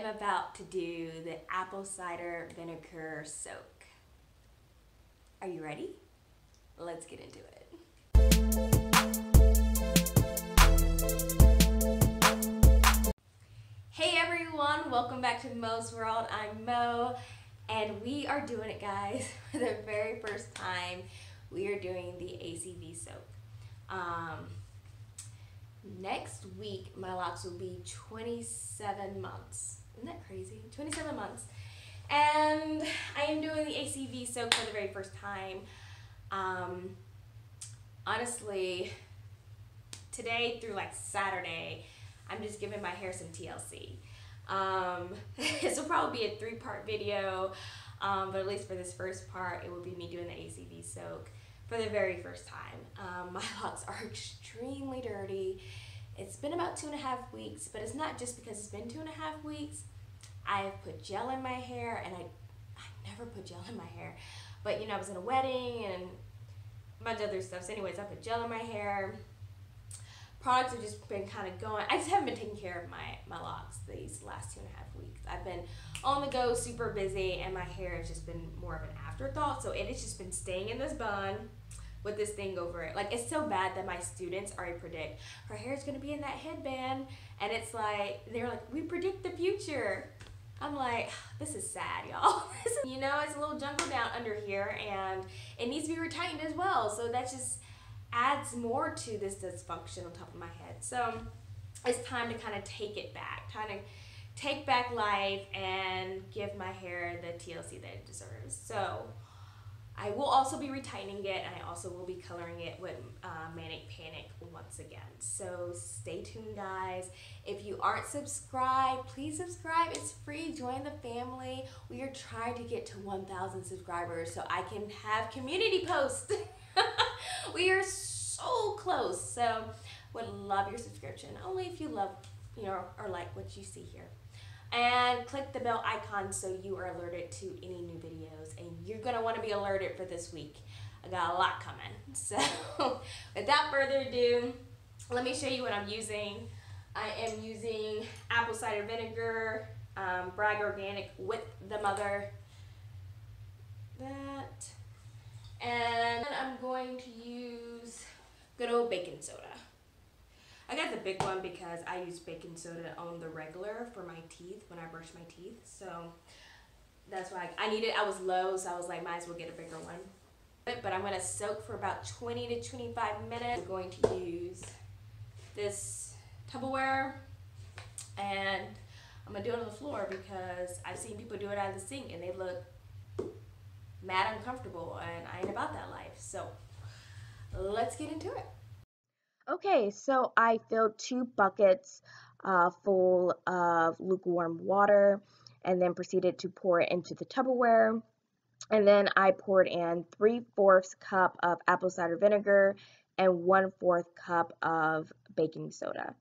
am about to do the apple cider vinegar soak. Are you ready? Let's get into it. Hey everyone, welcome back to Mo's World. I'm Mo, and we are doing it, guys, for the very first time. We are doing the ACV soak. Next week, my locks will be 27 months. Isn't that crazy? 27 months. And I am doing the ACV soak for the very first time. Honestly, today through like Saturday, I'm just giving my hair some TLC. This will probably be a 3-part video, but at least for this first part, it will be me doing the ACV soak for the very first time. My locks are extremely dirty. It's been about 2.5 weeks, but it's not just because it's been 2.5 weeks. I have put gel in my hair, and I never put gel in my hair. But you know, I was in a wedding and a bunch of other stuff. So anyways, I put gel in my hair. Products have just been kind of going. I just haven't been taking care of my locks these last 2.5 weeks. I've been on the go, super busy, and my hair has just been more of an afterthought. So it has just been staying in this bun with this thing over it. Like, it's so bad that my students already predict her hair is going to be in that headband, and it's like, they're like, we predict the future. I'm like, this is sad, y'all. You know, it's a little jungle down under here, and it needs to be retightened as well. So that just adds more to this dysfunction on top of my head. So it's time to kind of take it back, time to take back life and give my hair the TLC that it deserves. So I will also be retightening it, and I also will be coloring it with Manic Panic once again. So stay tuned, guys. If you aren't subscribed, please subscribe. It's free. Join the family. We are trying to get to 1,000 subscribers so I can have community posts. We are so close. So would love your subscription, only if you love, you know, or like what you see here. And click the bell icon so you are alerted to any new videos, and you're gonna want to be alerted for this week. I got a lot coming. So without further ado, let me show you what I'm using. I am using apple cider vinegar, Bragg Organic with the mother. That. And I'm going to use good old baking soda. I got the big one because I use baking soda on the regular for my teeth when I brush my teeth. So that's why I needed. I was low, so I was like, might as well get a bigger one. But I'm going to soak for about 20 to 25 minutes. I'm going to use this Tupperware, and I'm going to do it on the floor because I've seen people do it out of the sink and they look mad uncomfortable, and I ain't about that life. So let's get into it. Okay, so I filled 2 buckets full of lukewarm water, and then proceeded to pour it into the Tupperware. And then I poured in 3/4 cup of apple cider vinegar and 1/4 cup of baking soda.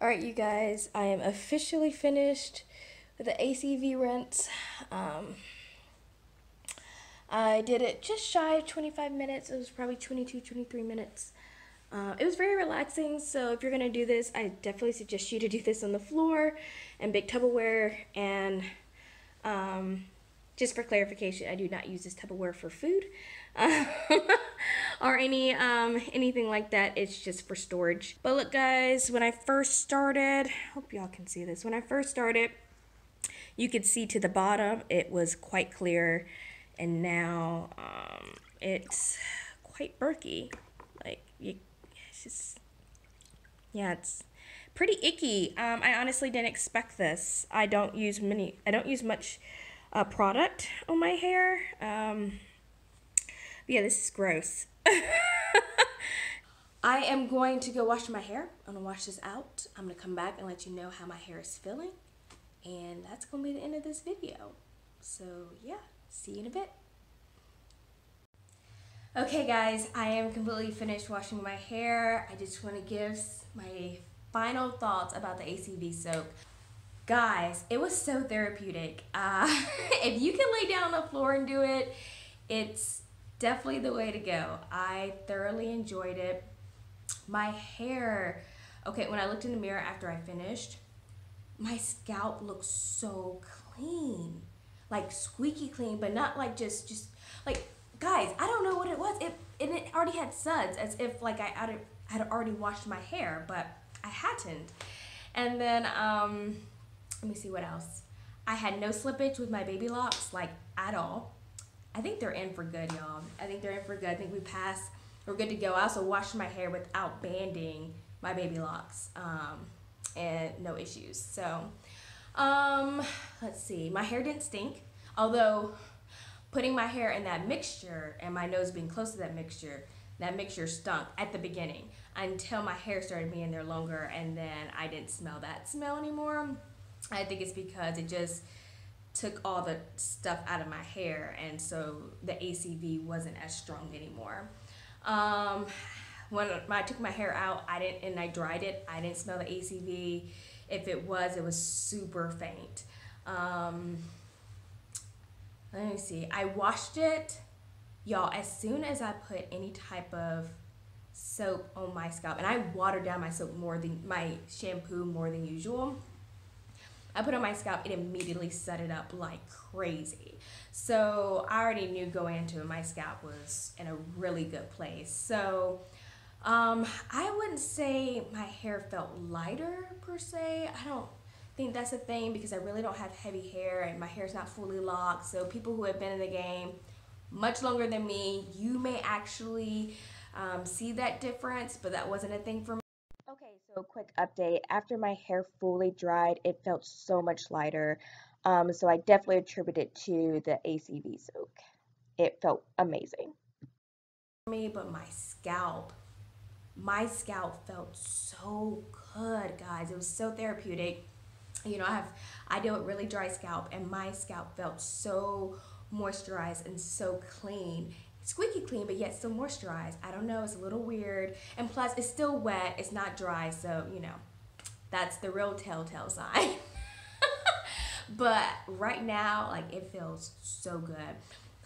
Alright, you guys, I am officially finished with the ACV rinse. I did it just shy of 25 minutes. It was probably 22, 23 minutes. It was very relaxing, so if you're going to do this, I definitely suggest you to do this on the floor and big Tupperware. And just for clarification, I do not use this Tupperware for food or anything like that. It's just for storage. But look, guys, when I first started, hope y'all can see this. When I first started, you could see to the bottom, it was quite clear, and now it's quite murky. Like, it's just, yeah, it's pretty icky. I honestly didn't expect this. I don't use much product on my hair. Yeah, this is gross. I am going to go wash my hair. I'm gonna wash this out. I'm gonna come back and let you know how my hair is feeling. And that's gonna be the end of this video. So yeah, see you in a bit. Okay guys, I am completely finished washing my hair. I just want to give my final thoughts about the ACV soak. Guys, it was so therapeutic. If you can lay down on the floor and do it, it's definitely the way to go. I thoroughly enjoyed it. My hair, okay, when I looked in the mirror after I finished, my scalp looked so clean. Like squeaky clean, but not like just like, guys, I don't know what it was. It already had suds, as if like I had already washed my hair, but I hadn't. And then, let me see what else. I had no slippage with my baby locks, like at all. I think they're in for good, y'all. I think they're in for good. I think we passed. We're good to go. I also washed my hair without banding my baby locks, and no issues. So, let's see. My hair didn't stink, although putting my hair in that mixture and my nose being close to that mixture stunk at the beginning until my hair started being there longer, and then I didn't smell that smell anymore. I think it's because it just took all the stuff out of my hair, and so the ACV wasn't as strong anymore. When I took my hair out, and I dried it, I didn't smell the ACV. If it was super faint. Let me see. I washed it, y'all, as soon as I put any type of soap on my scalp, and I watered down my shampoo more than usual. I put it on my scalp, it immediately set it up like crazy. So I already knew going into it, my scalp was in a really good place. So I wouldn't say my hair felt lighter per se. I don't think that's a thing because I really don't have heavy hair and my hair's not fully locked. So people who have been in the game much longer than me, you may actually see that difference, but that wasn't a thing for me. Okay, so quick update. After my hair fully dried, it felt so much lighter. So I definitely attribute it to the ACV soak. It felt amazing. But my scalp felt so good, guys. It was so therapeutic. You know, I deal with really dry scalp, and my scalp felt so moisturized and so clean. Squeaky clean, but yet still moisturized. I don't know, it's a little weird. And plus, it's still wet, it's not dry, so, you know, that's the real telltale sign. But right now, like, it feels so good.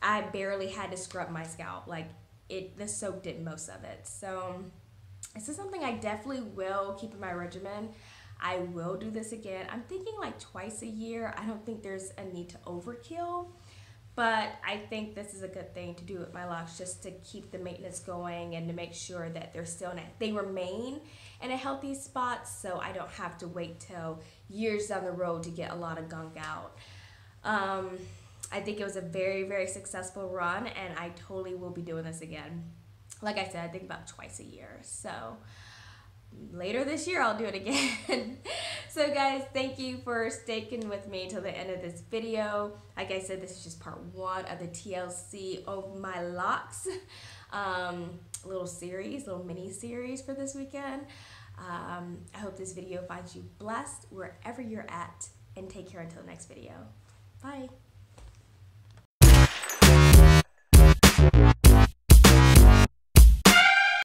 I barely had to scrub my scalp. Like, the soap did most of it. So, this is something I definitely will keep in my regimen. I will do this again. I'm thinking like twice a year. I don't think there's a need to overkill. But I think this is a good thing to do with my locks, just to keep the maintenance going and to make sure that they remain in a healthy spot, so I don't have to wait till years down the road to get a lot of gunk out. I think it was a very, very successful run, and I totally will be doing this again. Like I said, I think about twice a year. So later this year, I'll do it again. So guys, thank you for sticking with me till the end of this video. Like I said, this is just part 1 of the TLC of my locks. Little mini series for this weekend. I hope this video finds you blessed wherever you're at, and take care until the next video. Bye.